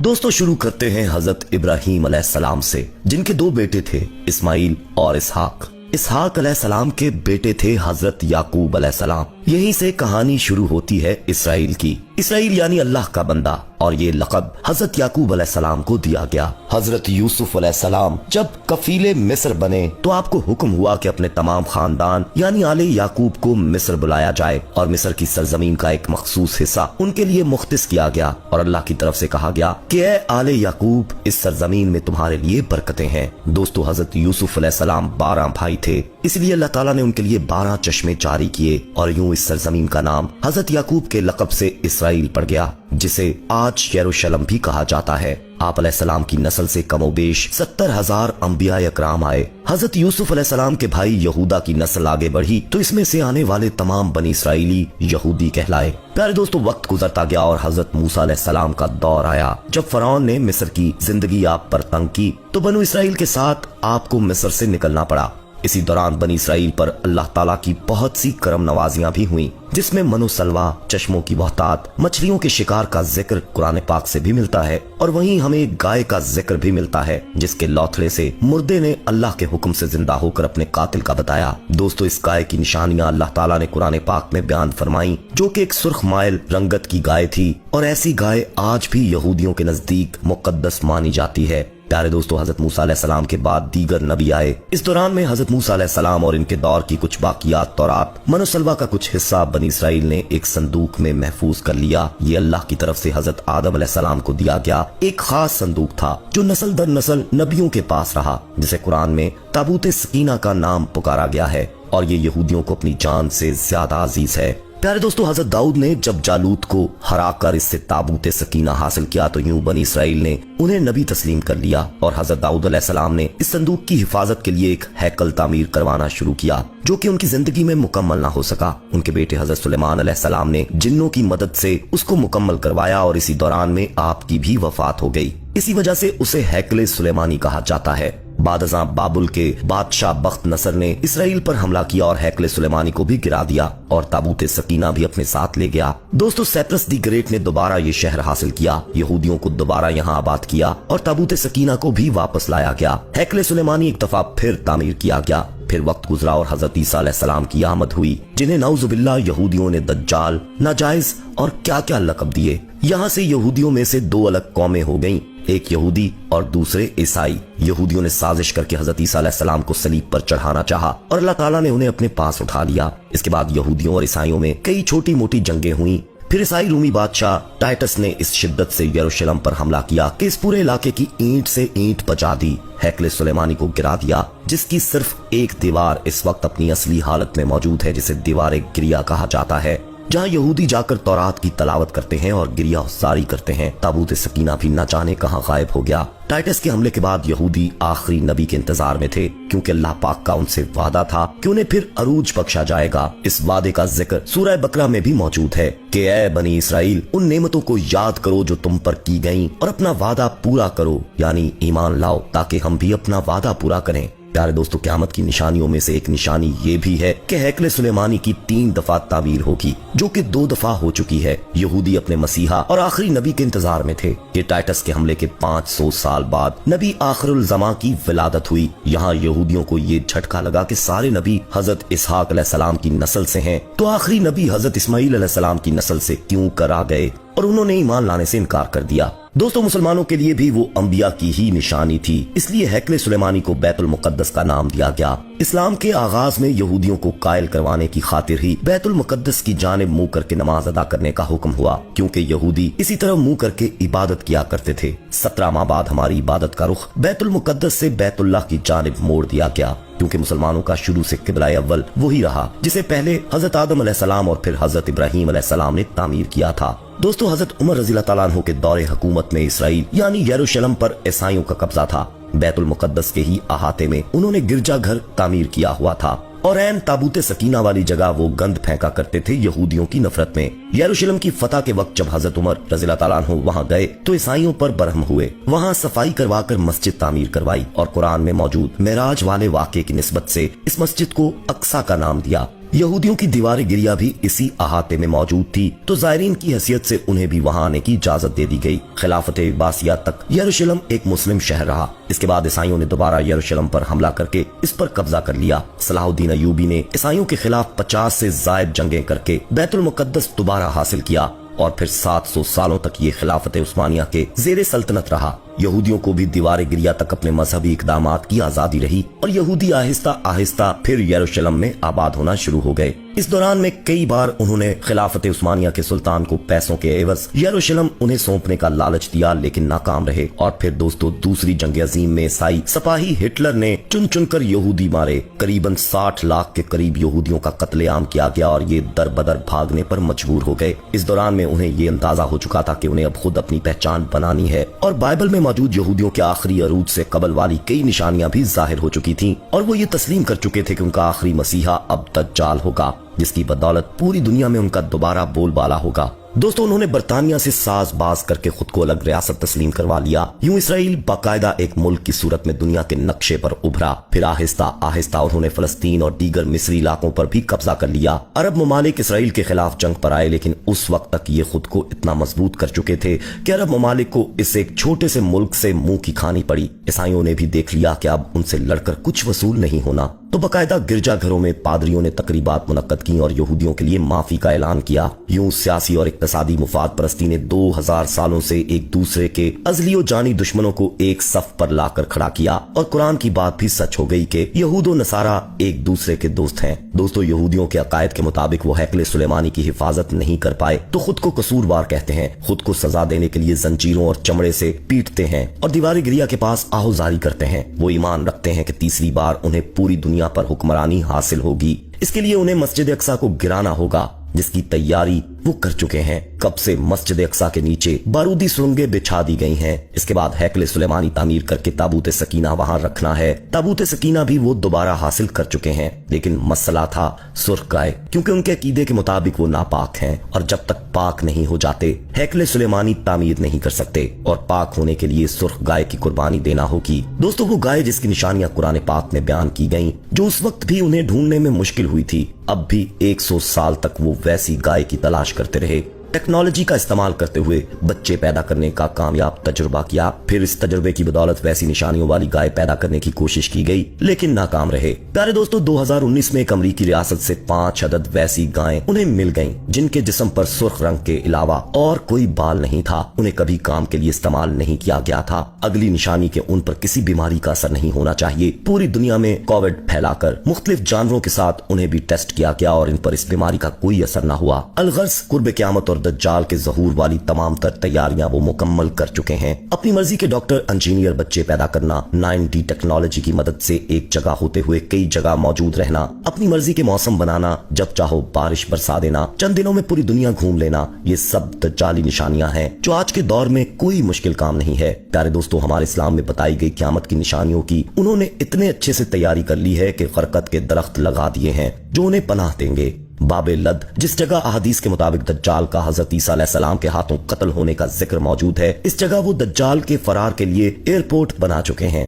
दोस्तों शुरू करते हैं हजरत इब्राहीम अलैहिस्सलाम से, जिनके दो बेटे थे, इस्माइल और इसहाक। इसहाक अलैहिस्सलाम के बेटे थे हजरत याकूब अलैहिस्सलाम। यहीं से कहानी शुरू होती है इसराइल की। इसराइल यानी अल्लाह का बंदा, और ये लक़ब हजरत याकूब अलैहिस्सलाम को दिया गया। हजरत यूसुफ अलैहिस्सलाम जब कफीले मिस्र बने तो आपको हुक्म हुआ कि अपने तमाम खानदान यानी आले याकूब को मिस्र बुलाया जाए, और मिस्र की सरजमीन का एक मखसूस हिस्सा उनके लिए मुख्तिस किया गया, और अल्लाह की तरफ से कहा गया कि ऐ आले याकूब, इस सरजमीन में तुम्हारे लिए बरकतें हैं। दोस्तों हजरत यूसुफ अलैहिस्सलाम 12 भाई थे, इसलिए अल्लाह ताला ने उनके लिए 12 चश्मे जारी किए, और यूं इस सरजमीन का नाम हजरत याकूब के लक़ब से इसराइल पड़ गया, जिसे आज यरूशलेम भी कहा जाता है। आप अलैहिस्सलाम की नस्ल से कमोबेश 70,000 अंबिया इकराम आए। हजरत यूसुफ अलैहिस्सलाम के भाई यहूदा की नस्ल आगे बढ़ी तो इसमें से आने वाले तमाम बनी इसराइली यहूदी कहलाए। प्यारे दोस्तों, वक्त गुजरता गया और हजरत मूसा अलैहिस्सलाम का दौर आया, जब फरौन ने मिस्र की जिंदगी आप पर तंग की तो बनु इसराइल के साथ आपको मिस्र से निकलना पड़ा। इसी दौरान बनी इसराइल पर अल्लाह ताला की बहुत सी करम नवाजियां भी हुई, जिसमें मनो सलवा, चश्मों की बहुतात, मछलियों के शिकार का जिक्र कुरान पाक से भी मिलता है, और वहीं हमें गाय का जिक्र भी मिलता है, जिसके लौथड़े से मुर्दे ने अल्लाह के हुक्म से जिंदा होकर अपने कातिल का बताया। दोस्तों इस गाय की निशानियां अल्लाह ताला ने कुरान पाक में बयान फरमाई, जो कि एक सुर्ख माइल रंगत की गाय थी, और ऐसी गाय आज भी यहूदियों के नजदीक मुकद्दस मानी जाती है। प्यारे दोस्तों, हजरत मूसा अलैहिस्सलाम के बाद दीगर नबी आए। इस दौरान में हजरत मूसा अलैहिस्सलाम और इनके दौर की कुछ बाकियात तौरात, मनोसलवा का कुछ हिस्सा बनी इसराइल ने एक संदूक में महफूज कर लिया। ये अल्लाह की तरफ से हजरत आदम अलैहिस्सलाम को दिया गया एक खास संदूक था, जो नस्ल दर नस्ल नबियों के पास रहा, जिसे कुरान में ताबूत सकीना का नाम पुकारा गया है, और ये यहूदियों को अपनी जान से ज्यादा अजीज है। प्यारे दोस्तों, हजरत दाऊद ने जब जालूत को हराकर इससे ताबूत सकीना हासिल किया तो यूं बनी इसराइल ने उन्हें नबी तस्लीम कर लिया, और हजरत दाऊद अलैहिस्सलाम ने इस संदूक की हिफाजत के लिए एक हैकल तामीर करवाना शुरू किया, जो कि उनकी जिंदगी में मुकम्मल ना हो सका। उनके बेटे हजरत सुलेमान अलैहिस्सलाम ने जिन्नों की मदद से उसको मुकम्मल करवाया, और इसी दौरान में आपकी भी वफात हो गई। इसी वजह से उसे हैकले सुलेमानी कहा जाता है। बादशाह बाबुल के बादशाह बख्त नसर ने इसराइल पर हमला किया और हैकले सुलेमानी को भी गिरा दिया, और ताबूत सकीना भी अपने साथ ले गया। दोस्तों सेप्रस दी ग्रेट ने दोबारा ये शहर हासिल किया, यहूदियों को दोबारा यहाँ आबाद किया, और ताबूत सकीना को भी वापस लाया गया। हैकले सुलेमानी एक दफा फिर तामीर किया गया। फिर वक्त गुजरा और हजरत ईसा अलैहिस्सलाम की आमद हुई, जिन्हें नाउजुबिल्लाह यहूदियों ने दज्जाल, नाजायज और क्या क्या लक़ब दिए। यहाँ से यहूदियों में से दो अलग कौमें हो गईं, एक यहूदी और दूसरे ईसाई। यहूदियों ने साजिश करके हजरत ईसा अलैहिस्सलाम को सलीब पर चढ़ाना चाहा, और अल्लाह ताला ने उन्हें अपने पास उठा लिया। इसके बाद यहूदियों और ईसाइयों में कई छोटी मोटी जंगें हुई। फिर ईसाई रूमी बादशाह टाइटस ने इस शिद्दत से यरूशलेम पर हमला किया कि इस पूरे इलाके की ईंट से ईंट बचा दी, हैकले सुलेमानी को गिरा दिया, जिसकी सिर्फ एक दीवार इस वक्त अपनी असली हालत में मौजूद है, जिसे दीवार गिरिया कहा जाता है, जहाँ यहूदी जाकर तौरात की तलावत करते हैं और गिरिया जारी करते हैं। ताबूत सकीना भी न जाने कहाँ गायब हो गया। टाइटस के हमले के बाद यहूदी आखिरी नबी के इंतजार में थे, क्योंकि अल्लाह पाक का उनसे वादा था कि उन्हें फिर अरूज बख्शा जाएगा। इस वादे का जिक्र सूरह बकरा में भी मौजूद है कि ऐ बनी इसराइल, उन नेमतों को याद करो जो तुम पर की गईं, और अपना वादा पूरा करो, यानी ईमान लाओ, ताकि हम भी अपना वादा पूरा करें। प्यारे दोस्तों, क़यामत की निशानियों में से एक निशानी ये भी है कि हैकले सुलेमानी की 3 दफा तामीर होगी, जो कि 2 दफा हो चुकी है। यहूदी अपने मसीहा और आखिरी नबी के इंतजार में थे कि टाइटस के हमले के 500 साल बाद नबी आखिरुल ज़मा की विलादत हुई। यहाँ यहूदियों को ये झटका लगा कि सारे नबी हजरत इसहाक अलैहिस्सलाम की नस्ल से हैं, तो आखिरी नबी हजरत इस्माइल अलैहिस्सलाम की नस्ल से क्यों कर आ गए, और उन्होंने ईमान लाने से इनकार कर दिया। दोस्तों मुसलमानों के लिए भी वो अंबिया की ही निशानी थी, इसलिए हैकले सुलेमानी को बैतुल मुकद्दस का नाम दिया गया। इस्लाम के आगाज में यहूदियों को कायल करवाने की खातिर ही बैतुल मुकद्दस की जानिब मुंह करके नमाज अदा करने का हुक्म हुआ, क्योंकि यहूदी इसी तरह मुंह करके इबादत किया करते थे। 17 माह बाद हमारी इबादत का रुख बैतुल मुकद्दस से बैतुल्लाह की जानिब मोड़ दिया गया, क्योंकि मुसलमानों का शुरू से किबला अव्वल वही रहा, जिसे पहले हजरत आदम अलैहिस्सलाम और फिर हजरत इब्राहीम अलैहिस्सलाम ने तामीर किया था। दोस्तों हजरत उमर रज़ियल्लाहु ताला अन्हु के दौरे हुकूमत में इसराइल यानी यरूशलेम पर ईसाइयों का कब्जा था। बैतुल मुकद्दस के ही अहाते में उन्होंने गिरजा घर तामीर किया हुआ था, और ऐन ताबूत सकीना वाली जगह वो गंद फेंका करते थे यहूदियों की नफरत में। यरूशलेम की फतह के वक्त जब हजरत उमर रज़ियल्लाहु ताला अन्हु वहाँ गए तो ईसाइयों पर बरहम हुए। वहाँ सफाई करवाकर मस्जिद तामीर करवाई, और कुरान में मौजूद मेराज वाले वाक़े की निस्बत से इस मस्जिद को अक्सा का नाम दिया। यहूदियों की दीवार गिरिया भी इसी अहाते में मौजूद थी, तो जायरीन की हैसियत से उन्हें भी वहां आने की इजाजत दे दी गई। खिलाफत अब्बासिया तक यरूशलेम एक मुस्लिम शहर रहा। इसके बाद ईसाइयों ने दोबारा यरूशलेम पर हमला करके इस पर कब्जा कर लिया। सलाहुद्दीन अय्यूबी ने ईसाइयों के खिलाफ 50 से जायद जंगें करके बैतुल मुकद्दस दोबारा हासिल किया और फिर 700 सालों तक ये खिलाफत उस्मानिया के ज़ेरे सल्तनत रहा। यहूदियों को भी दीवार गिरिया तक अपने मजहबी इकदामात की आजादी रही और यहूदी आहिस्ता आहिस्ता फिर यरूशलेम में आबाद होना शुरू हो गए। इस दौरान में कई बार उन्होंने खिलाफत उस्मानिया के सुल्तान को पैसों के एवज यरूशलेम उन्हें सौंपने का लालच दिया, लेकिन नाकाम रहे। और फिर दोस्तों, दूसरी जंग अजीम में ईसाई सिपाही हिटलर ने चुन चुनकर यहूदी मारे। करीबन 60 लाख के करीब यहूदियों का कत्लेआम किया गया और ये दर बदर भागने पर मजबूर हो गए। इस दौरान में उन्हें ये अंदाजा हो चुका था कि उन्हें अब खुद अपनी पहचान बनानी है और बाइबल में मौजूद यहूदियों के आखिरी अरूज से कबल वाली कई निशानियां भी जाहिर हो चुकी थीं और वो ये तस्लीम कर चुके थे कि उनका आखिरी मसीहा अब दज्जाल होगा, जिसकी बदौलत पूरी दुनिया में उनका दोबारा बोलबाला होगा। दोस्तों, उन्होंने बरतानिया से साजबाज करके खुद को अलग रियासत तस्लीम करवा लिया। यूं इसराइल बाकायदा एक मुल्क की सूरत में दुनिया के नक्शे पर उभरा। फिर आहिस्ता आहिस्ता उन्होंने फलस्तीन और दीगर मिस्री इलाकों पर भी कब्जा कर लिया। अरब ममालिक इसराइल के खिलाफ जंग पर आए, लेकिन उस वक्त तक ये खुद को इतना मजबूत कर चुके थे कि अरब ममालिक को इस एक छोटे से मुल्क से मुंह की खानी पड़ी। ईसाइयों ने भी देख लिया कि अब उनसे लड़कर कुछ वसूल नहीं होना, तो बकायदा गिरजाघरों में पादरियों ने तकरीबात मुनक्कद की और यहूदियों के लिए माफी का ऐलान किया। यूं सियासी और इक्तसादी मुफाद परस्ती ने 2000 सालों से एक दूसरे के अजलियो जानी दुश्मनों को एक सफ पर लाकर खड़ा किया और कुरान की बात भी सच हो गई कि यहूद और नसारा एक दूसरे के दोस्त हैं। दोस्तों, यहूदियों के अकायद के मुताबिक वो हैकले सुलेमानी की हिफाजत नहीं कर पाए तो खुद को कसूरवार कहते हैं। खुद को सजा देने के लिए जंजीरों और चमड़े से पीटते हैं और दीवार गिरिया के पास आहुजारी करते हैं। वो ईमान रखते हैं कि तीसरी बार उन्हें पूरी दुनिया पर हुक्मरानी हासिल होगी। इसके लिए उन्हें मस्जिद अक्सा को गिराना होगा, जिसकी तैयारी वो कर चुके हैं। कब से मस्जिद अक्सा के नीचे बारूदी सुरंगें बिछा दी गई हैं। इसके बाद हैकले सुलेमानी तामीर करके ताबूत सकीना वहां रखना है। ताबूत सकीना भी वो दोबारा हासिल कर चुके हैं, लेकिन मसला था सुर्ख गाय, क्योंकि उनके अकीदे के मुताबिक वो नापाक हैं और जब तक पाक नहीं हो जाते हैकले सुलेमानी तामीर नहीं कर सकते और पाक होने के लिए सुर्ख गाय की कुर्बानी देना होगी। दोस्तों, वो गाय जिसकी निशानियां कुरान पाक में बयान की गयी, जो उस वक्त भी उन्हें ढूंढने में मुश्किल हुई थी, अब भी 100 साल तक वो वैसी गाय की तलाश करते रहे। टेक्नोलॉजी का इस्तेमाल करते हुए बच्चे पैदा करने का कामयाब तजुर्बा किया। फिर इस तजुर्बे की बदौलत वैसी निशानियों वाली गाय पैदा करने की कोशिश की गई, लेकिन नाकाम रहे। प्यारे दोस्तों, 2019 में एक अमरीकी रियासत से 5 अदद वैसी गायें उन्हें मिल गईं, जिनके जिस्म पर सुर्ख रंग के अलावा और कोई बाल नहीं था। उन्हें कभी काम के लिए इस्तेमाल नहीं किया गया था। अगली निशानी के उन पर किसी बीमारी का असर नहीं होना चाहिए। पूरी दुनिया में कोविड फैलाकर मुख्तलिफ जानवरों के साथ उन्हें भी टेस्ट किया गया और इन पर इस बीमारी का कोई असर न हुआ। अलगर्ज कुर्ब क़यामत और दज्जाल के ज़हूर वाली तमाम तर तैयारियां वो मुकम्मल कर चुके हैं। अपनी मर्जी के डॉक्टर इंजीनियर बच्चे पैदा करना, 9D टेक्नोलॉजी की मदद से एक जगह होते हुए कई जगह मौजूद रहना, अपनी मर्जी के मौसम बनाना, जब चाहो बारिश बरसा देना, चंद दिनों में पूरी दुनिया घूम लेना, ये सब दज्जाली निशानियां हैं जो आज के दौर में कोई मुश्किल काम नहीं है। प्यारे दोस्तों, हमारे इस्लाम में बताई गई क़यामत की निशानियों की उन्होंने इतने अच्छे से तैयारी कर ली है कि खरकत के दरख्त लगा दिए हैं जो उन्हें पनाह देंगे। बाबे लद, जिस जगह अहादीस के मुताबिक दज्जाल का हजरत ईसा अलैहिस्सलाम के हाथों कत्ल होने का जिक्र मौजूद है, इस जगह वो दज्जाल के फरार के लिए एयरपोर्ट बना चुके हैं।